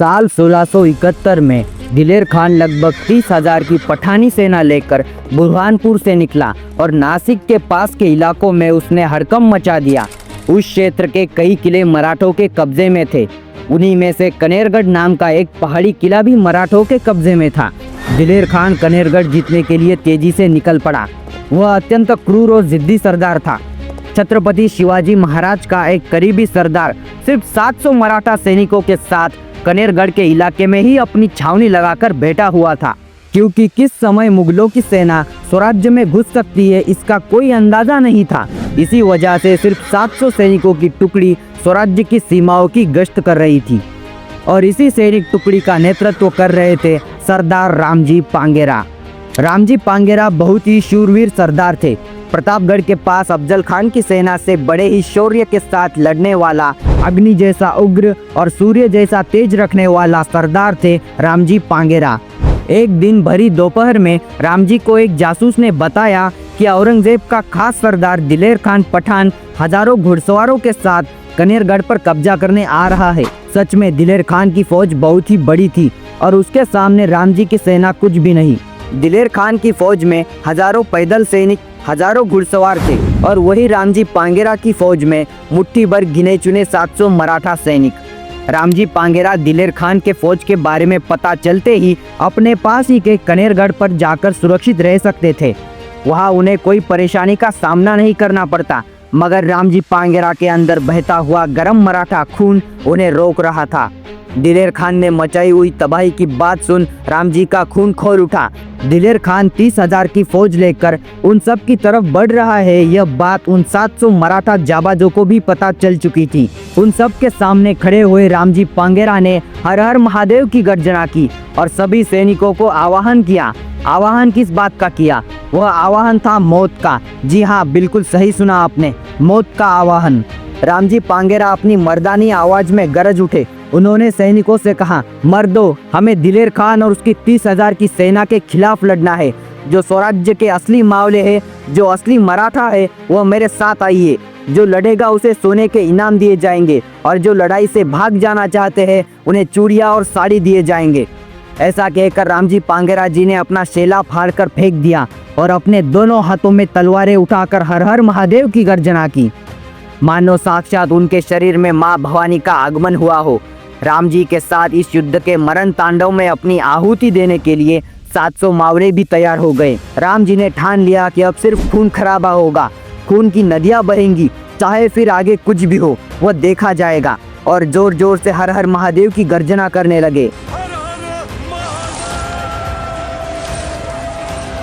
साल 1671 में दिलेर खान लगभग 30,000 की पठानी सेना लेकर बुरहानपुर से निकला और नासिक के पास के इलाकों में उसने हड़कंप मचा दिया। उस क्षेत्र के कई किले मराठों के कब्जे में थे। उन्हीं में से कनेरगढ़ नाम का एक पहाड़ी किला भी मराठों के कब्जे में था। दिलेर खान कनेरगढ़ जीतने के लिए तेजी से निकल पड़ा। वह अत्यंत क्रूर और जिद्दी सरदार था। छत्रपति शिवाजी महाराज का एक करीबी सरदार सिर्फ 700 मराठा सैनिकों के साथ कनेरगढ़ के इलाके में ही अपनी छावनी लगाकर बैठा हुआ था, क्योंकि किस समय मुगलों की सेना स्वराज्य में घुस सकती है इसका कोई अंदाजा नहीं था। इसी वजह से सिर्फ 700 सैनिकों की टुकड़ी स्वराज्य की सीमाओं की गश्त कर रही थी और इसी सैनिक टुकड़ी का नेतृत्व कर रहे थे सरदार रामजी पांगेरा। रामजी पांगेरा बहुत ही शूरवीर सरदार थे। प्रतापगढ़ के पास अफजल खान की सेना से बड़े ही शौर्य के साथ लड़ने वाला, अग्नि जैसा उग्र और सूर्य जैसा तेज रखने वाला सरदार थे रामजी पांगेरा। एक दिन भरी दोपहर में रामजी को एक जासूस ने बताया कि औरंगजेब का खास सरदार दिलेर खान पठान हजारों घुड़सवारों के साथ कनेरगढ़ पर कब्जा करने आ रहा है। सच में दिलेर खान की फौज बहुत ही बड़ी थी और उसके सामने रामजी की सेना कुछ भी नहीं। दिलेर खान की फौज में हजारों पैदल सैनिक, हजारों घुड़सवार थे और वही रामजी पांगेरा की फौज में मुट्ठी भर गिने चुने 700 मराठा सैनिक। रामजी पांगेरा दिलेर खान के फौज के बारे में पता चलते ही अपने पास ही के कनेरगढ़ पर जाकर सुरक्षित रह सकते थे। वहां उन्हें कोई परेशानी का सामना नहीं करना पड़ता, मगर रामजी पांगेरा के अंदर बहता हुआ गर्म मराठा खून उन्हें रोक रहा था। दिलेर खान ने मचाई हुई तबाही की बात सुन रामजी का खून खौल उठा। दिलेर खान 30,000 की फौज लेकर उन सब की तरफ बढ़ रहा है, यह बात उन 700 मराठा जाबाजों को भी पता चल चुकी थी। उन सब के सामने खड़े हुए रामजी पांगेरा ने हर हर महादेव की गर्जना की और सभी सैनिकों को आवाहन किया। आवाहन किस बात का किया? वह आवाहन था मौत का। जी हाँ, बिल्कुल सही सुना आपने, मौत का आवाहन। रामजी पांगेरा अपनी मर्दानी आवाज में गरज उठे। उन्होंने सैनिकों से कहा, मर्दों, हमें दिलेर खान और उसकी 30,000 की सेना के खिलाफ लड़ना है। जो स्वराज्य के असली मावले है, जो असली मराठा है, वह मेरे साथ आइए। जो लड़ेगा उसे सोने के इनाम दिए जाएंगे और जो लड़ाई से भाग जाना चाहते हैं उन्हें चूड़ियाँ और साड़ी दिए जाएंगे। ऐसा कहकर रामजी पांगेरा जी ने अपना शेला फाड़कर फेंक दिया और अपने दोनों हाथों में तलवारें उठाकर हर हर महादेव की गर्जना की, मानो साक्षात उनके शरीर में माँ भवानी का आगमन हुआ हो। रामजी के साथ इस युद्ध के मरण तांडव में अपनी आहुति देने के लिए 700 मावरे भी तैयार हो गए। रामजी ने ठान लिया कि अब सिर्फ खून खराबा होगा, खून की नदियां बहेंगी, चाहे फिर आगे कुछ भी हो वह देखा जाएगा, और जोर जोर से हर हर महादेव की गर्जना करने लगे।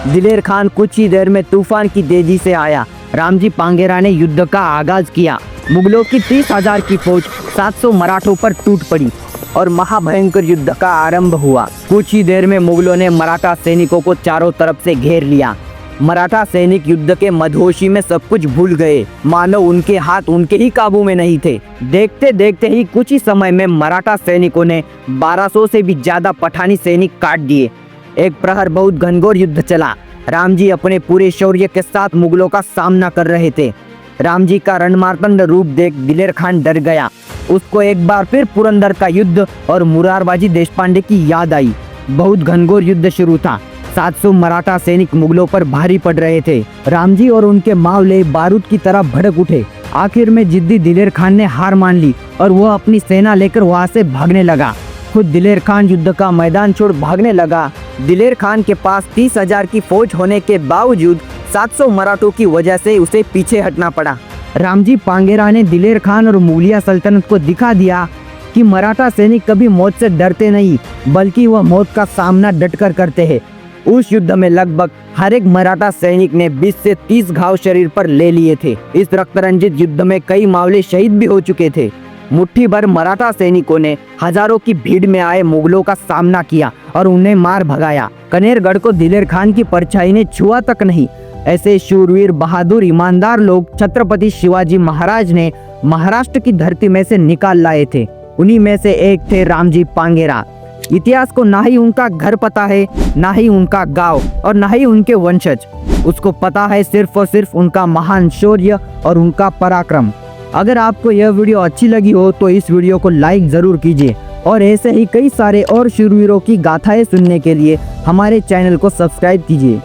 दिलेर खान कुछ ही देर में तूफान की तेजी से आया। रामजी पांगेरा ने युद्ध का आगाज किया। मुगलों की 30,000 की फौज 700 मराठों पर टूट पड़ी और महाभयंकर युद्ध का आरंभ हुआ। कुछ ही देर में मुगलों ने मराठा सैनिकों को चारों तरफ से घेर लिया। मराठा सैनिक युद्ध के मदहोशी में सब कुछ भूल गए, मानो उनके हाथ उनके ही काबू में नहीं थे। देखते देखते ही कुछ ही समय में मराठा सैनिकों ने 1200 से भी ज्यादा पठानी सैनिक काट दिए। एक प्रहर बहुत घनघोर युद्ध चला। रामजी अपने पूरे शौर्य के साथ मुगलों का सामना कर रहे थे। रामजी का रणमार्तंड रूप देख दिलेर खान डर गया। उसको एक बार फिर पुरंदर का युद्ध और मुरारबाजी देशपांडे की याद आई। बहुत घनघोर युद्ध शुरू था। 700 मराठा सैनिक मुगलों पर भारी पड़ रहे थे। रामजी और उनके मावले बारूद की तरह भड़क उठे। आखिर में जिद्दी दिलेर खान ने हार मान ली और वह अपनी सेना लेकर वहां से भागने लगा। खुद दिलेर खान युद्ध का मैदान छोड़ भागने लगा। दिलेर खान के पास 30,000 की फौज होने के बावजूद 700 मराठों की वजह से उसे पीछे हटना पड़ा। रामजी पांगेरा ने दिलेर खान और मुगलिया सल्तनत को दिखा दिया कि मराठा सैनिक कभी मौत से डरते नहीं, बल्कि वह मौत का सामना डटकर करते हैं। उस युद्ध में लगभग हर एक मराठा सैनिक ने 20 से 30 घाव शरीर पर ले लिए थे। इस रक्तरंजित युद्ध में कई मावले शहीद भी हो चुके थे। मुट्ठी भर मराठा सैनिकों ने हजारों की भीड़ में आए मुगलों का सामना किया और उन्हें मार भगाया। कनेरगढ़ को दिलेर खान की परछाई ने छुआ तक नहीं। ऐसे शूरवीर, बहादुर, ईमानदार लोग छत्रपति शिवाजी महाराज ने महाराष्ट्र की धरती में से निकाल लाए थे। उन्हीं में से एक थे रामजी पांगेरा। इतिहास को ना ही उनका घर पता है, ना ही उनका गांव और ना ही उनके वंशज। उसको पता है सिर्फ और सिर्फ उनका महान शौर्य और उनका पराक्रम। अगर आपको यह वीडियो अच्छी लगी हो तो इस वीडियो को लाइक जरूर कीजिए और ऐसे ही कई सारे और शूरवीरों की गाथाएं सुनने के लिए हमारे चैनल को सब्सक्राइब कीजिए।